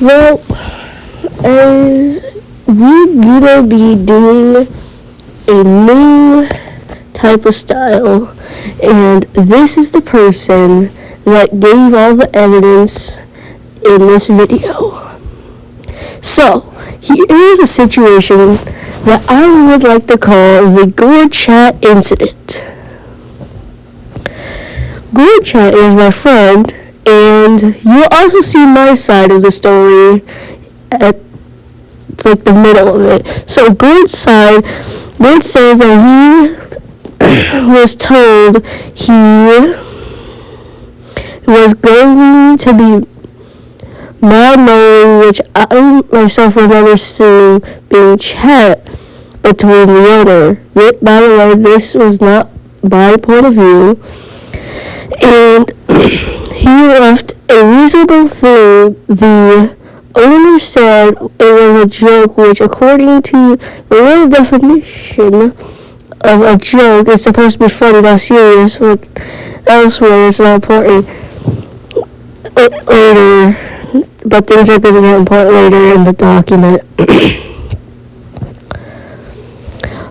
Well, as we're gonna be doing a new type of style, and this is the person that gave all the evidence in this video. So, here is a situation that I would like to call the Gourd chat incident. Gourd chat is my friend, and you'll also see my side of the story at the middle of it. So Gourd's side, Gourd says that he was told he was going to be Mad Mary, which I myself remember seeing being chat between the owner. By the way, this was not my point of view. And he left a reasonable thing. The owner said it was a joke, which according to the little definition of a joke, it's supposed to be funny, not serious, but elsewhere it's not important later. But things are going to get important later in the document.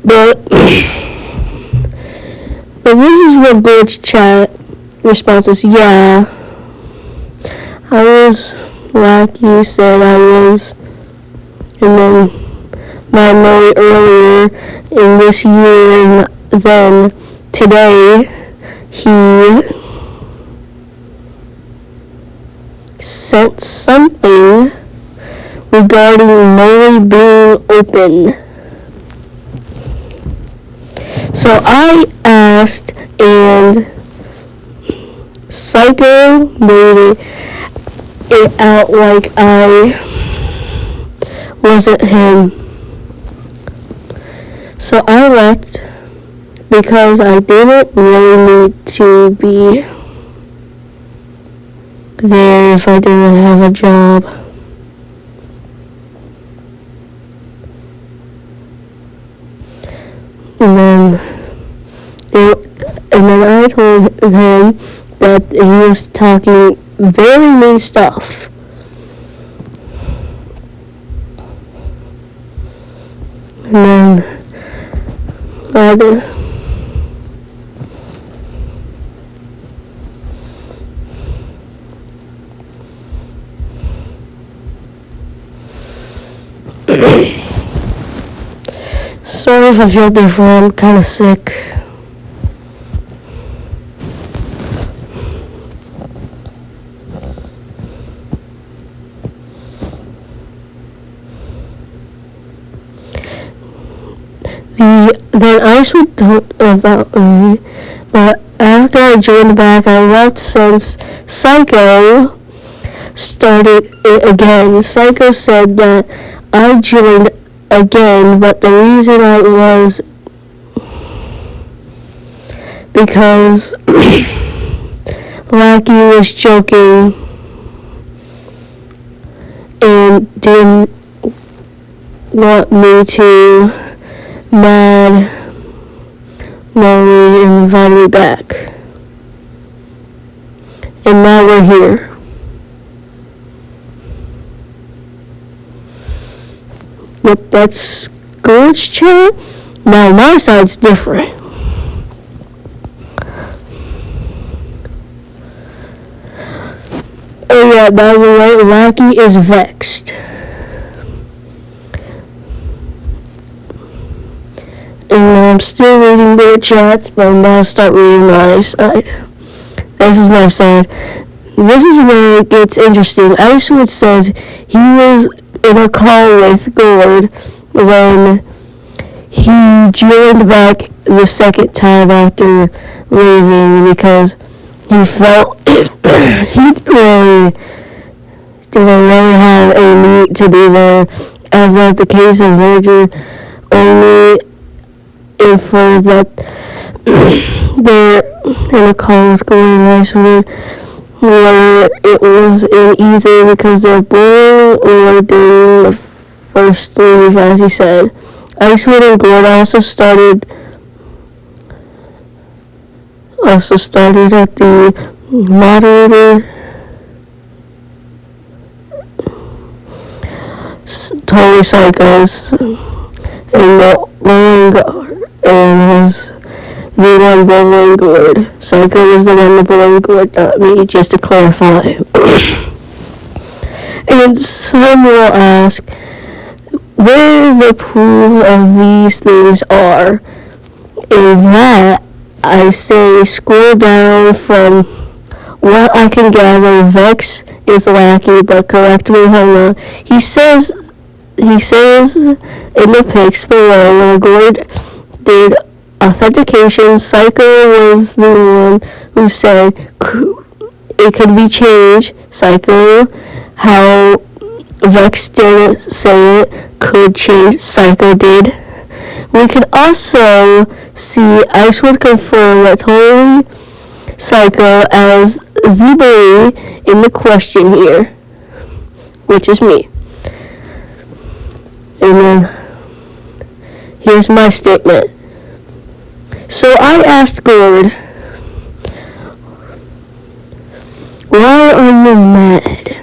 but this is what Gourd's chat response is. Yeah, I was like you said I was, and then my Mary earlier in this year, and then today he sent something regarding Mary being open. So I asked, and Psycho made it out like I wasn't him. So I left because I didn't really need to be there if I didn't have a job. And then I told him that he was talking very mean stuff. And then sorry if I feel different, I'm kind of sick. Then Ice would talk about me, but after I joined back, I left since Psycho started it again. Psycho said that I joined again, but the reason I was because Lackey was joking and didn't want me to Mad Molly and invited me back. And now we're here. Yep, that's Gourd's chat. Now my side's different. Oh yeah, by the way, Lackey is vexed. And I'm still reading their chats, but I'm going to start reading my side. This is my side. This is where it gets interesting. Icewood says he was in a call with Gourd when he joined back the second time after leaving because he felt he really didn't really have a need to be there, as of the case of merger only info that they're in a call with Gourd and Icewood where it was in either because they're boring or during the first leave, as he said. Icewood and Gourd also started at the moderator totally psychos, and was the one bullying Gourd. Psycho was the one bullying Gourd, not me, just to clarify. And some will ask where the proof of these things are. In that, I say scroll down from what I can gather. Vex is lacking, but correct me if I'm wrong. He says in the pics below where Gourd did authentication, Psycho was the one who said it could be changed. Psycho, how Vex didn't say it could change, Psycho did. We could also see Ice would confirm that totally Psycho as the bully in the question here, which is me. And then here's my statement. So I asked Gourd, why are you mad?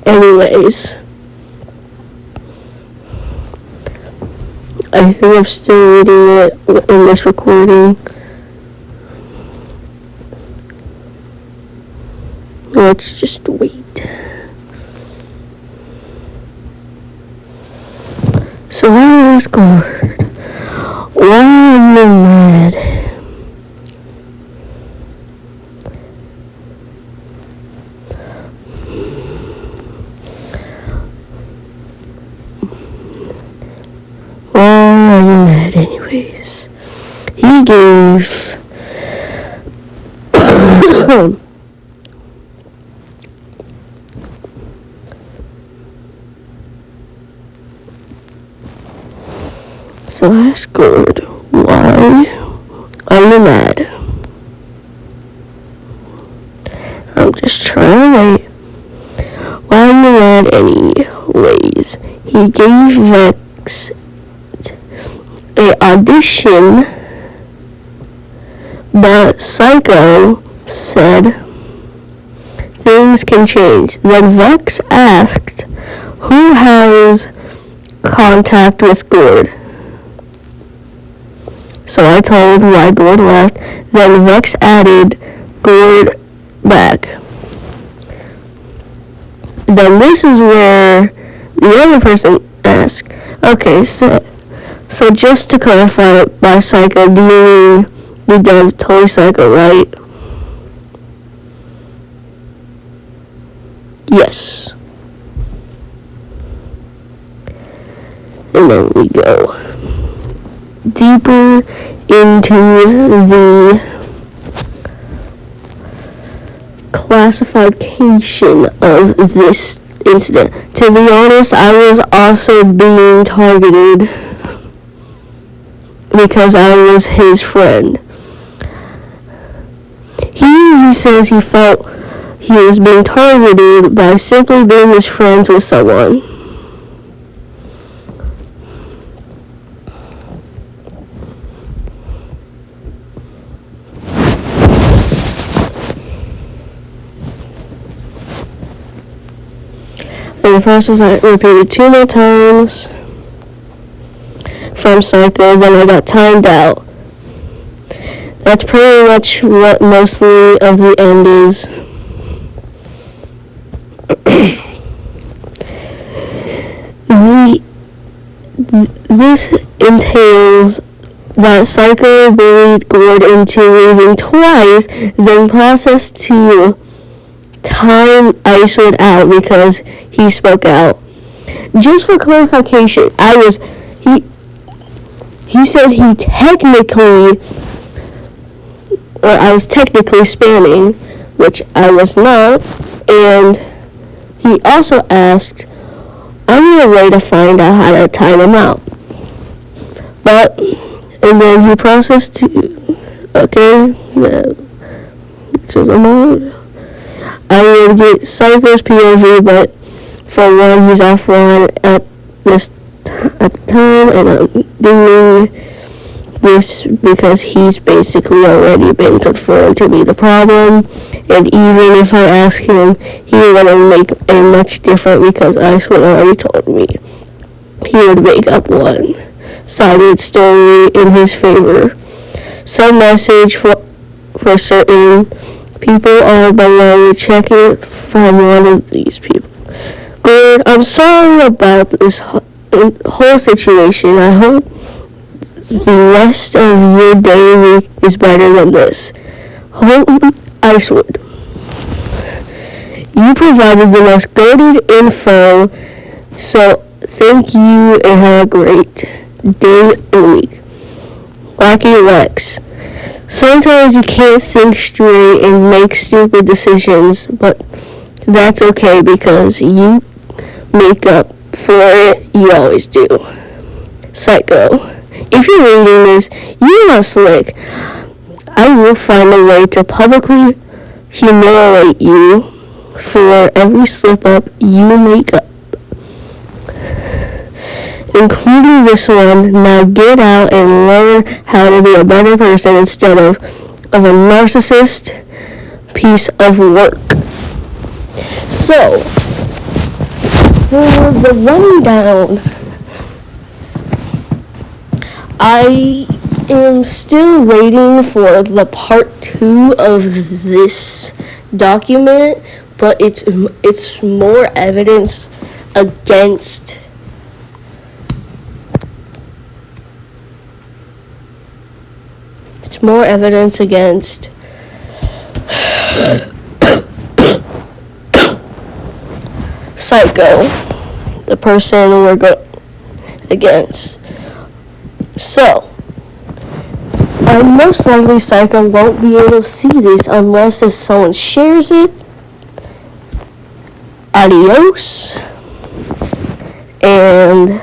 Anyways, I think I'm still reading it in this recording. Let's just wait. So I asked Gourd, why are you mad? Why are you mad anyways? He gave So I asked Gourd, why are you mad? I'm just trying to wait. Why are you mad anyways? He gave Vex a audition, but Psycho said things can change. Then Vex asked who has contact with Gourd. So I told why Gourd left. Then Vex added Gourd back. Then this is where the other person asked, okay, so just to clarify, by Psycho, do you mean you done totally Psycho, right? Yes. And then we go deeper into the classification of this incident. To be honest, I was also being targeted because I was his friend. He says he felt he was being targeted by simply being his friends with someone. In the process, I repeated 2 more times from Psycho, then I got timed out. That's pretty much what mostly of the end is. This entails that Psycho bullied Gourd into leaving twice, then processed to time Icewood out because he spoke out. Just for clarification, he said I was technically spamming, which I was not, and he also asked, I need a way to find out how to time him out. And then he processed to, okay, I would get Psycho's POV, but for one, he's offline at the time, and I'm doing this because he's basically already been confirmed to be the problem, and even if I ask him, he wouldn't make a much different because Icewood already told me he would make up one-sided story in his favor. Some message for certain people are below. Check it from one of these people. Gourd, I'm sorry about this whole situation. I hope the rest of your day week is better than this. Hope Icewood. You provided the most goated info, so thank you and have a great day and week. Lucky Lex. Sometimes you can't think straight and make stupid decisions, but that's okay because you make up for it. You always do. Psycho. If you're reading this, you're not slick. I will find a way to publicly humiliate you for every slip-up you make up, including this one. Now get out and learn how to be a better person instead of a narcissist piece of work. So, for the rundown, I am still waiting for the part 2 of this document, but it's more evidence against Psycho, the person we're going against. So, most likely Psycho won't be able to see this unless if someone shares it. Adios. And